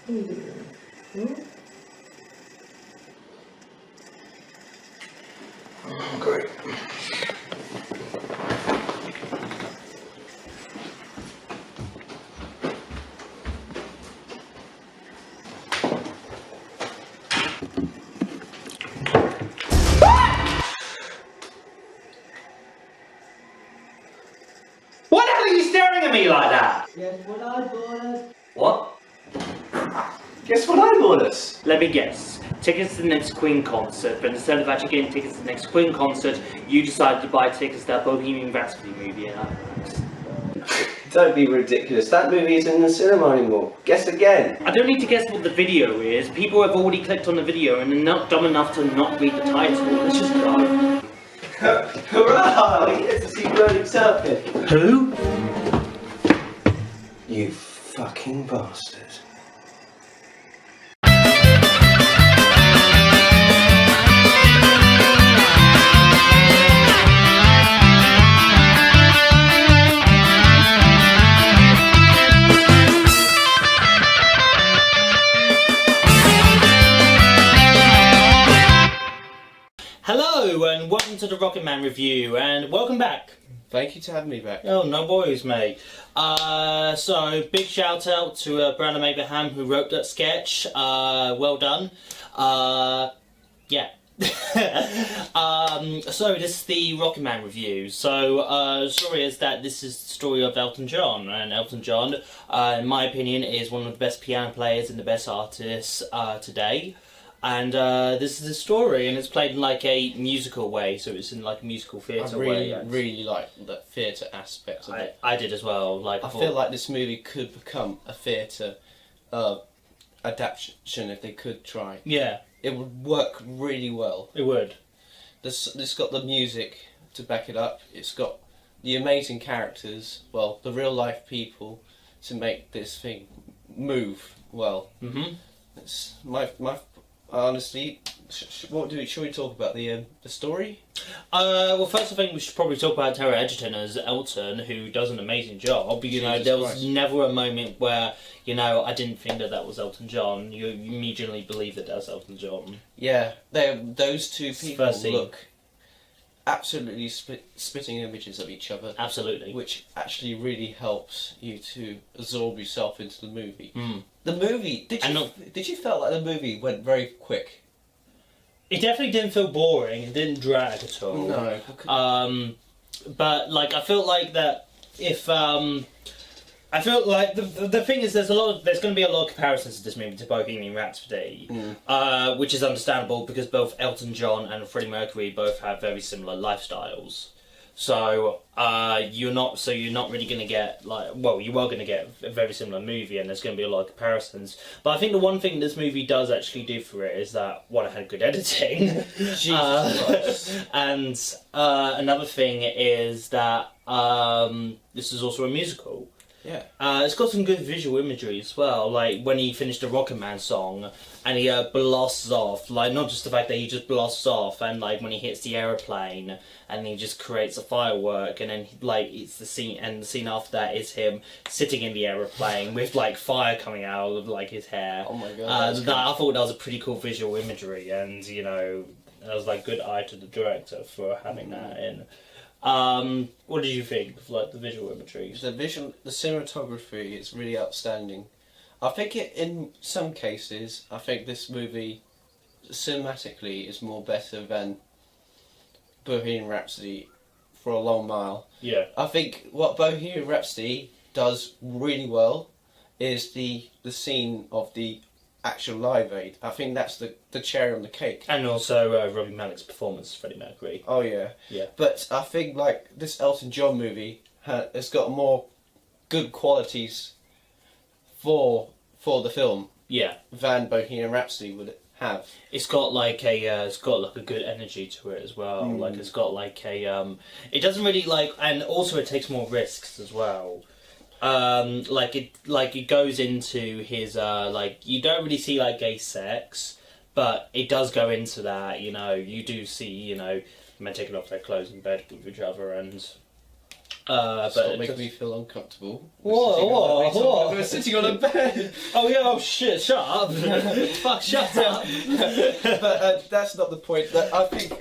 Great. What the hell are you staring at me like that? Guess what I bought us? What? Guess what I bought us? Let me guess. Tickets to the next Queen concert, but instead of actually getting tickets to the next Queen concert, you decided to buy tickets to that Bohemian Rhapsody movie. Don't be ridiculous. That movie isn't in the cinema anymore. Guess again. I don't need to guess what the video is. People have already clicked on the video and are not dumb enough to not read the title. Let's just go. Hurrah! We get to see Burning Serpent. Who? You fucking bastard. Hello and welcome to the Rocketman review and welcome back. Thank you for having me back. Oh, no worries, mate. So big shout out to Brandon Abraham who wrote that sketch. Well done. Yeah. So this is the Rocketman review. So story is that this is the story of Elton John, and Elton John, in my opinion, is one of the best piano players and the best artists today. And this is the story, and it's played in like a musical way, so it's in like a musical theatre way. I really like the theatre aspect of it. I did as well. Like I feel like this movie could become a theatre adaptation if they could try. Yeah. It would work really well. It would. It's got the music to back it up. It's got the amazing characters, well, the real life people to make this thing move well. Mm-hmm. It's my honestly, should we talk about the story? Well, first I think we should probably talk about Taron Egerton as Elton, who does an amazing job. You know, there was never a moment where, you know, I didn't think that was Elton John. You immediately believe that that's Elton John. Yeah, those two people look absolutely spitting images of each other. Absolutely. Which actually really helps you to absorb yourself into the movie. Mm. The movie, did you feel like the movie went very quick? It definitely didn't feel boring. It didn't drag at all. No. But like I felt like that if I feel like the thing is there's going to be a lot of comparisons to this movie to Bohemian Rhapsody, which is understandable because both Elton John and Freddie Mercury both have very similar lifestyles. So you're not really going to get like, well, you are going to get a very similar movie, and there's going to be a lot of comparisons. But I think the one thing this movie does actually do for it is that one, it had good editing, and another thing is that this is also a musical. Yeah. It's got some good visual imagery as well, like when he finished the Rocketman song and he blasts off, like not just the fact that he just blasts off, and like when he hits the aeroplane and he just creates a firework, and then like it's the scene, and the scene after that is him sitting in the aeroplane with like fire coming out of like his hair. Oh my god. I thought that was a pretty cool visual imagery, and you know, that was like good eye to the director for having that in. What did you think of like the visual imagery? The cinematography is really outstanding. I think in some cases, I think this movie cinematically is more better than Bohemian Rhapsody for a long mile. Yeah. I think what Bohemian Rhapsody does really well is the scene of the actual Live Aid. I think that's the cherry on the cake. And also Robbie Malek's performance as Freddie Mercury. Oh yeah. Yeah. But I think like this Elton John movie has got more good qualities for the film. Yeah. Than Bohemian Rhapsody would have. It's got like a good energy to it as well. Like it's got like a it doesn't really like, and also it takes more risks as well. It goes into his like, you don't really see like gay sex, but it does go into that. You know, you do see, you know, men taking off their clothes in bed with each other, and Stop making me feel uncomfortable. Whoa. We're sitting on a bed. Oh yeah, oh shit, shut up. Fuck, shut up. But that's not the point. I think.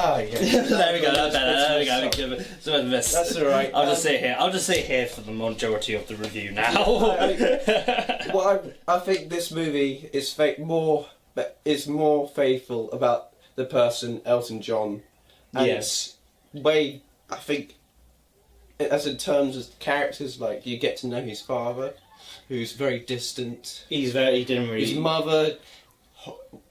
Oh yeah. There we go. That's better. There we go. That's all right. I'll just sit here. I'll just sit here for the majority of the review now. I think this movie is more faithful about the person Elton John, and it's way. I think, as in terms of characters, like you get to know his father, who's very distant. He didn't really. His mother,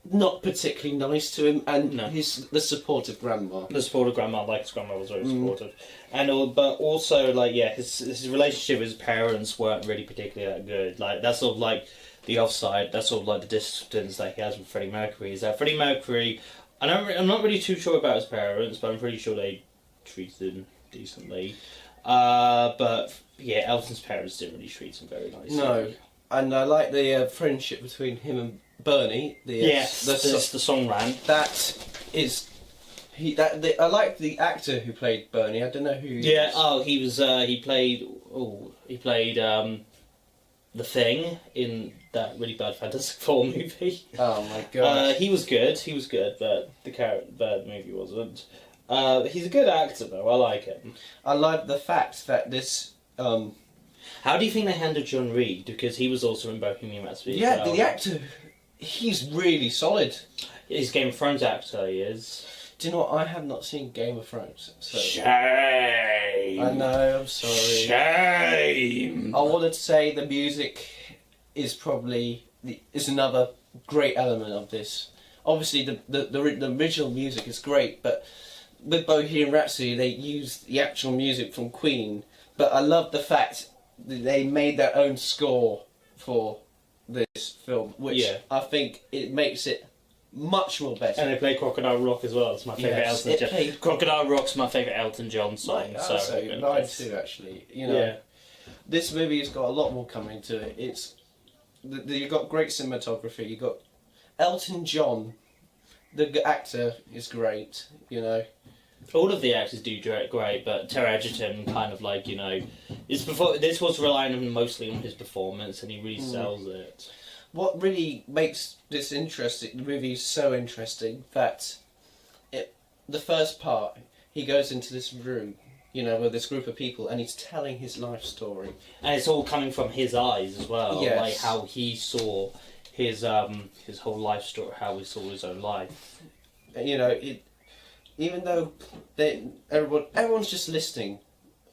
not particularly nice to him, and the supportive grandma. The supportive grandma, like his grandma was very supportive, but also like his relationship with his parents weren't really particularly that good. Like that's sort of like the offside. That's sort of like the distance that he has with Freddie Mercury. Is that Freddie Mercury? I'm not really too sure about his parents, but I'm pretty sure they treated him decently. But yeah, Elton's parents didn't really treat him very nicely. No, and I like the friendship between him and Bernie. The song ran. That is, I like the actor who played Bernie. I don't know who. He played the Thing in that really bad Fantastic Four movie. Oh my god. He was good, but the movie wasn't. He's a good actor though. I like him. I like the fact that this. How do you think they handled John Reed? Because he was also in Bohemian Rhapsody. Yeah, the actor. He's really solid. He's Game of Thrones actor, he is. Do you know what? I have not seen Game of Thrones. So. Shame! I know, I'm sorry. Shame! I wanted to say the music is probably is another great element of this. Obviously, the original music is great, but with Bohemian Rhapsody, they used the actual music from Queen. But I love the fact that they made their own score for this film, which I think it makes it much more better. And they play Crocodile Rock as well. It's my favourite Elton John. Crocodile Rock's my favourite Elton John song. Mine too, actually. You know, this movie has got a lot more coming to it. It's you've got great cinematography. You've got Elton John, the actor, is great. You know. All of the actors do great, but Taron Egerton kind of like, this was relying mostly on his performance, and he really sells it. What really makes this interesting, the movie so interesting, that the first part, he goes into this room, with this group of people, and he's telling his life story. And it's all coming from his eyes as well, yes. Like how he saw his whole life story, how he saw his own life. Even though everyone's just listening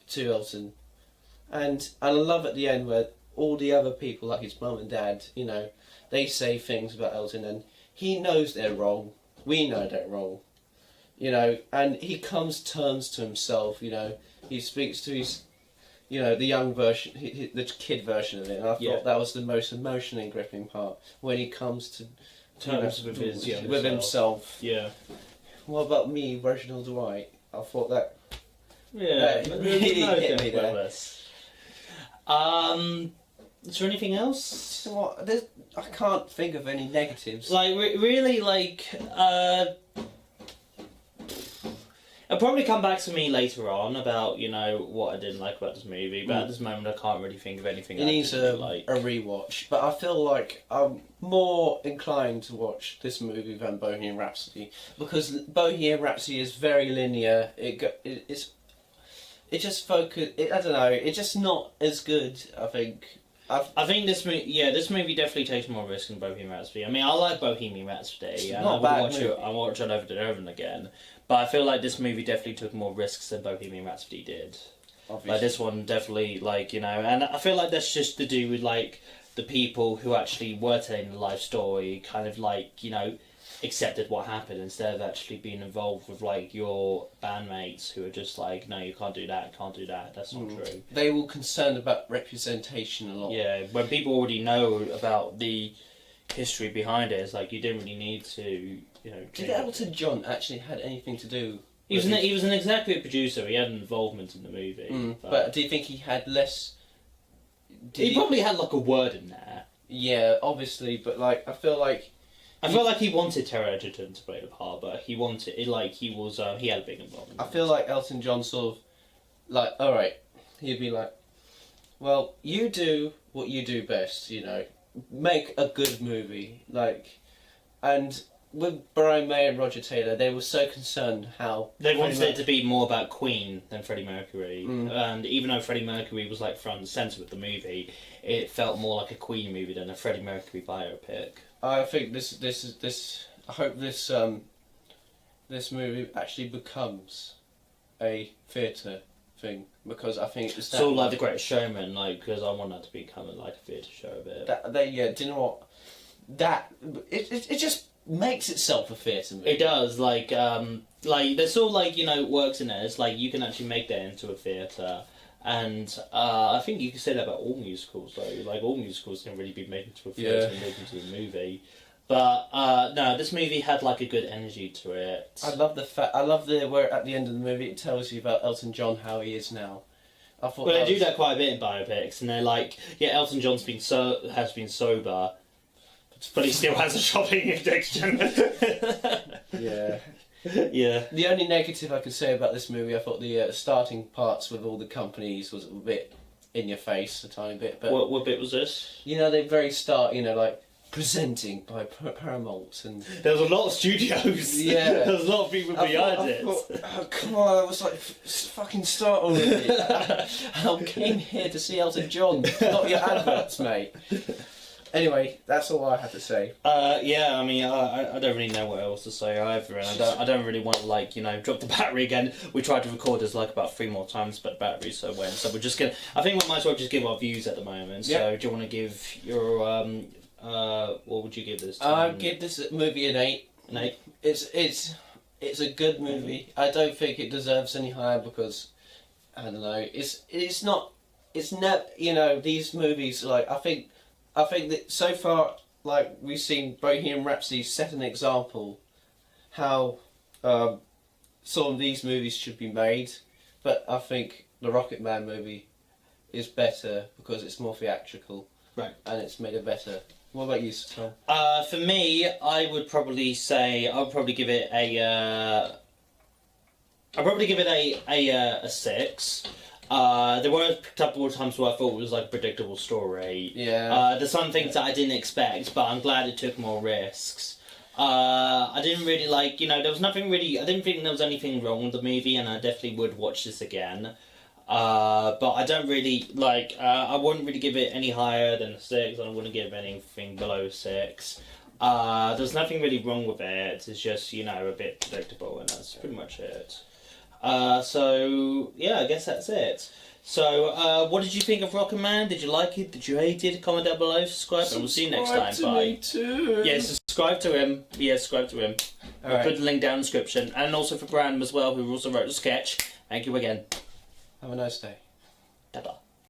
to Elton, and I love at the end where all the other people, like his mum and dad, they say things about Elton, and he knows they're wrong. We know they're wrong, and he comes to terms to himself. He speaks to his, the young version, the kid version of it, and I thought that was the most emotionally gripping part when he comes to terms with himself. Yeah. What about me, Reginald Dwight? I thought that. Yeah, that really hit me there. Is there anything else? You know what? I can't think of any negatives. Like really, it'll probably come back to me later on about what I didn't like about this movie. But at this moment, I can't really think of anything. It needs a rewatch. But I feel like I'm more inclined to watch this movie than Bohemian Rhapsody, because Bohemian Rhapsody is very linear. It's just focus. I don't know. It's just not as good. I think. I think this movie definitely takes more risk than Bohemian Rhapsody. I mean, I like Bohemian Rhapsody, and I watch it over and over and again. But I feel like this movie definitely took more risks than Bohemian Rhapsody did. Obviously. Like this one definitely, and I feel like that's just to do with the people who actually were telling the life story, kind of accepted what happened instead of actually being involved with your bandmates who are just no, you can't do that, that's not true. They were concerned about representation a lot. Yeah, when people already know about the history behind it, it's you didn't really need to, Did Elton John actually had anything to do? He was an executive producer. He had an involvement in the movie. But do you think he had less? He probably had a word in there. Yeah, obviously, but I feel like I feel like he wanted Taron Egerton to play the part, but he wanted it like he had a big involvement. I feel like Elton John sort of like, all right, he'd be like, well, you do what you do best, you know, make a good movie, like, and with Brian May and Roger Taylor, they were so concerned how they wanted it to be more about Queen than Freddie Mercury, and even though Freddie Mercury was like front and centre with the movie, it felt more like a Queen movie than a Freddie Mercury biopic. I think this. I hope this movie actually becomes a theatre thing, because I think it's sort of like The Greatest Showman, like, because I want that to become like a theatre show a bit. Yeah, do you know what? That it just makes itself a theatre movie. It does, like there's sort of like, you know, works in it. It's like you can actually make that into a theatre. And I think you can say that about all musicals, though. Like, all musicals can really be made into a theatre and made into a movie. But no, this movie had like a good energy to it. I love the fact. I love where at the end of the movie it tells you about Elton John, how he is now. I thought. Well, they do that quite a bit in biopics, and they're like, yeah, Elton John's has been sober, but he still has a shopping addiction. Yeah. Yeah. The only negative I could say about this movie, I thought the starting parts with all the companies was a bit in your face, a tiny bit. But what bit was this? you know, the very start, you know, like presenting by Paramount, and there was a lot of studios. Yeah, there was a lot of people behind it. Oh, come on! I was like, fucking start already. I came here to see Elton John, not your adverts, mate. Anyway, that's all I had to say. Yeah, I mean, I don't really know what else to say either, and I don't really want to, like, you know, drop the battery again. We tried to record this like about 3 more times, but the battery's so went. So we're just gonna. I think we might as well just give our views at the moment. Yep. So do you want to give your what would you give this? I'd give this movie an 8. An 8. It's a good movie. I don't think it deserves any higher because I don't know. It's not. It's never. You know, these movies, like, I think that so far, like, we've seen Bohemian Rhapsody set an example how some of these movies should be made, but I think the Rocketman movie is better because it's more theatrical, right? And it's made it better. What about you, Tom? For me, I would probably say I would probably give it a 6. There were a couple of times where I thought it was like a predictable story. Yeah. There's some things that I didn't expect, but I'm glad it took more risks. I didn't really like, you know, there was nothing really, I didn't think there was anything wrong with the movie, and I definitely would watch this again. But I don't really, like, I wouldn't really give it any higher than a 6, and I wouldn't give anything below 6. There's nothing really wrong with it, it's just, you know, a bit predictable, and that's pretty much it. So, yeah, I guess that's it. So, what did you think of Rocketman? Did you like it? Did you hate it? Comment down below, subscribe, and we'll see you next time. Bye. Me too. Yeah, subscribe to him. Yeah, subscribe to him. I'll put the link down in the description. And also for Graham as well, who also wrote the sketch. Thank you again. Have a nice day. Ta-ta.